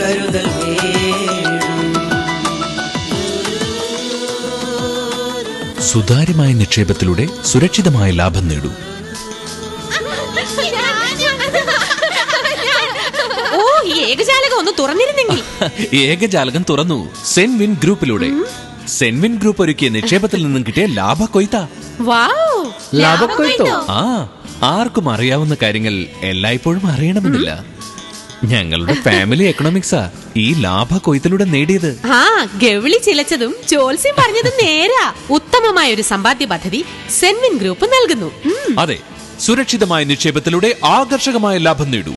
കരുതൽ സുതാര്യമായ നിക്ഷേപത്തിലൂടെ സുരക്ഷിതമായ ലാഭം നേടൂ. ഓ, ഈ ഏകജാലകം ഒന്ന് തുറന്നിരുന്നെങ്കിൽ. ഏകജാലകം തുറന്നു സെൻവിൻ ഗ്രൂപ്പിലൂടെ. സെൻവിൻ ഗ്രൂപ്പ് ഒരുക്കിയ നിക്ഷേപത്തിൽ നിന്നും കിട്ടിയ ലാഭക്കൊയ്ത്ത. ലാഭക്കൊയ്ത്തോ? ആ, ആർക്കും അറിയാവുന്ന കാര്യങ്ങൾ എല്ലായ്പ്പോഴും അറിയണമെന്നില്ല. ഞങ്ങളുടെ ഫാമിലി എക്കണോമിക്സാ ഈ ലാഭക്കൊയ്ത്തിലൂടെ നേടിയത്. ആ, ഗവിളി ചിലച്ചതും ജോത്സ്യം പറഞ്ഞതും നേരാ. ഉത്തമമായ ഒരു സമ്പാദ്യ പദ്ധതി സെൻവിൻ ഗ്രൂപ്പ് നൽകുന്നു. അതെ, സുരക്ഷിതമായ നിക്ഷേപത്തിലൂടെ ആകർഷകമായ ലാഭം നേടൂ.